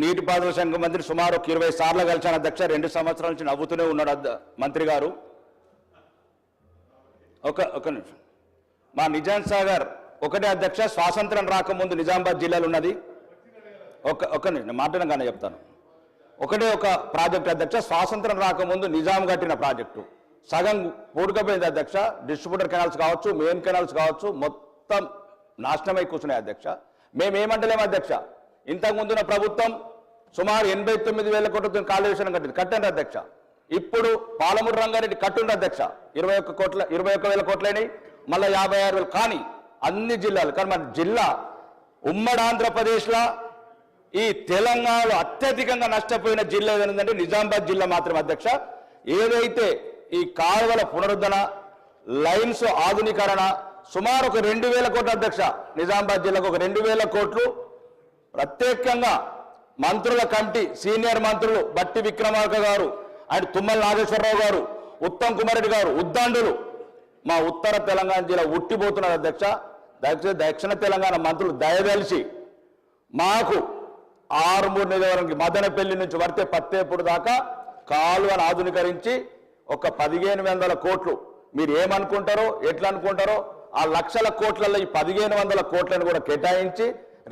నీటిపారుదల శాఖ మంత్రి సుమారు 20 సార్లు కలిశాను అధ్యక్ష. 2 సంవత్సరాల నుంచి నవ్వుతూనే ఉన్నాడు మంత్రి గారు. ఒక నిమిషం. మా నిజాం సాగర్ ఒకటే అధ్యక్ష, స్వాతంత్రం రాకముందు నిజామాబాద్ జిల్లాలో ఉన్నది. ఒక నిమిషం మాట్లాడగానే చెప్తాను. ఒకటే ఒక ప్రాజెక్ట్ అధ్యక్ష, స్వాతంత్రం రాకముందు నిజాం కట్టిన ప్రాజెక్టు సగం పూడుకపోయింది అధ్యక్ష. డిస్ట్రిబ్యూటర్ కెనాల్స్ కావచ్చు, మెయిన్ కెనాల్స్ కావచ్చు, మొత్తం నాశనమై కూర్చున్నాయి అధ్యక్ష. మేమేమంటలేము అధ్యక్ష. ఇంతకుముందున్న ప్రభుత్వం సుమారు 89,000 కోట్లతో కాళేశ్వరం కట్టండి అధ్యక్ష. ఇప్పుడు పాలమూరు రంగారెడ్డి కట్టుండి అధ్యక్ష. 21,000 కోట్లని మళ్ళీ 56,000. కానీ అన్ని జిల్లాలు, కానీ మన జిల్లా ఉమ్మడి ఆంధ్రప్రదేశ్లో ఈ తెలంగాణలో అత్యధికంగా నష్టపోయిన జిల్లా ఏదంటే నిజామాబాద్ జిల్లా మాత్రమే అధ్యక్ష. ఏదైతే ఈ కాలువల పునరుద్ధరణ, లైన్స్ ఆధునీకరణ సుమారు ఒక 2,000 కోట్ల అధ్యక్ష. నిజామాబాద్ జిల్లాకు ఒక 2,000 కోట్లు ప్రత్యేకంగా మంత్రుల కమిటీ, సీనియర్ మంత్రులు బట్టి విక్రమార్క గారు అండ్ తుమ్మల నాగేశ్వరరావు గారు, ఉత్తమ్ కుమార్ రెడ్డి గారు, ఉద్దండులు మా ఉత్తర తెలంగాణ జిల్లా ఉట్టిపోతున్నారు అధ్యక్ష. దక్షిణ తెలంగాణ మంత్రులు దయదలిచి మాకు ఆరుమూరు నియోజకవర్గానికి మదనపల్లి నుంచి వర్తే పత్తేపూర్ దాకా కాలువను ఆధునీకరించి ఒక 1,500 కోట్లు, మీరు ఏమనుకుంటారో ఎట్లా అనుకుంటారో ఆ లక్షల కోట్లలో ఈ 1,500 కోట్లను కూడా కేటాయించి,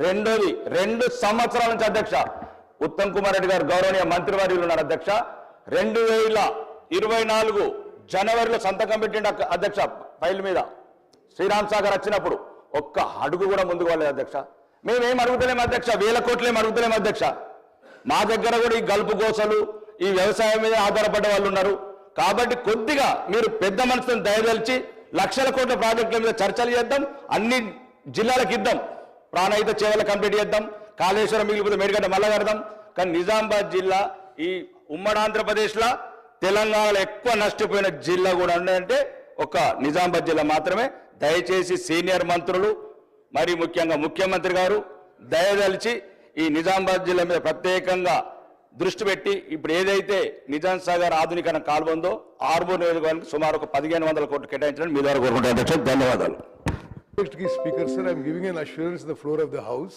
రెండోది 2 సంవత్సరాల నుంచి అధ్యక్ష ఉత్తమ్ కుమార్ రెడ్డి గారు గౌరవనీయ మంత్రివర్యులు ఉన్నారు అధ్యక్ష. 2024 జనవరిలో సంతకం పెట్టిండు అధ్యక్ష ఫైల్ మీద. శ్రీరామ్ సాగర్ వచ్చినప్పుడు ఒక్క అడుగు కూడా ముందుకు వెళ్ళలేదు అధ్యక్ష. మేమేం అడుగుతలేము అధ్యక్ష, 1,000 కోట్లేం అడుగుతలేము అధ్యక్ష. మా దగ్గర కూడా ఈ గల్పు గోసలు, ఈ వ్యవసాయం మీద ఆధారపడ్డ వాళ్ళు ఉన్నారు. కాబట్టి కొద్దిగా మీరు పెద్ద మనసుతో దయదలిచి లక్షల కోట్ల ప్రాజెక్టుల మీద చర్చలు చేద్దాం, అన్ని జిల్లాలకు ఇద్దాం, ప్రాణహిత చేవల కంప్లీట్ చేద్దాం, కాళేశ్వరం మిగిలిపోతే మేడిగడ్డ మళ్ళా కడదాం. కానీ నిజామాబాద్ జిల్లా ఈ ఉమ్మడి ఆంధ్రప్రదేశ్లో తెలంగాణలో ఎక్కువ నష్టపోయిన జిల్లా కూడా ఉందంటే ఒక నిజామాబాద్ జిల్లా మాత్రమే. దయచేసి సీనియర్ మంత్రులు మరి ముఖ్యంగా ముఖ్యమంత్రి గారు దయదలిచి ఈ నిజామాబాద్ జిల్లా మీద ప్రత్యేకంగా దృష్టి పెట్టి ఇప్పుడు ఏదైతే నిజాం సాగర్ ఆధునీకరణ కాలువ ఉందో ఆర్మూర్ నియోజకవర్గానికి సుమారు ఒక 1,500 కోట్లు కేటాయించడం మీ ద్వారా కోరుకుంటాను. ధన్యవాదాలు. Speaker sir, I'm giving an assurance the floor of the house.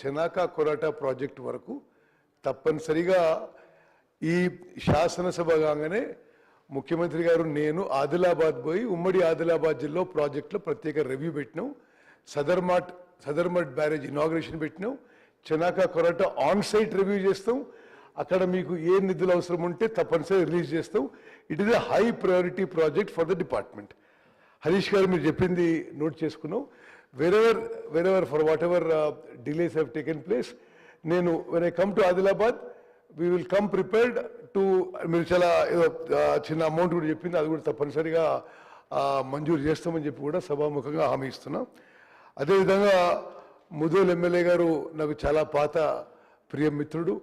Chanaka Korata project వరకు తప్పనిసరిగా ఈ శాసనసభ కాగానే ముఖ్యమంత్రి గారు నేను ఆదిలాబాద్ పోయి ఉమ్మడి ఆదిలాబాద్ జిల్లా ప్రాజెక్టులో ప్రత్యేక రివ్యూ పెట్టినాం. సదర్మట్ బ్యారేజ్ ఇనాగ్రేషన్ పెట్టినాం. Chanaka Korata on site review చేస్తాం. అక్కడ మీకు ఏ నిధులు అవసరం ఉంటే తప్పనిసరి రిలీజ్ చేస్తాం. It is a high priority project for the department. Harish గారు మీరు చెప్పింది నోట్ చేసుకున్నాం. wherever for whatever delays have taken place, నేను when I come to Adilabad, we will come prepared to, మీరు చాలా చిన్న అమౌంట్ కూడా చెప్పింది, అది కూడా తప్పనిసరిగా మంజూరు చేస్తామని చెప్పి కూడా సభాముఖంగా హామీ ఇస్తున్నాం. అదేవిధంగా ముదోల్ ఎమ్మెల్యే గారు నాకు చాలా పాత ప్రియ మిత్రుడు.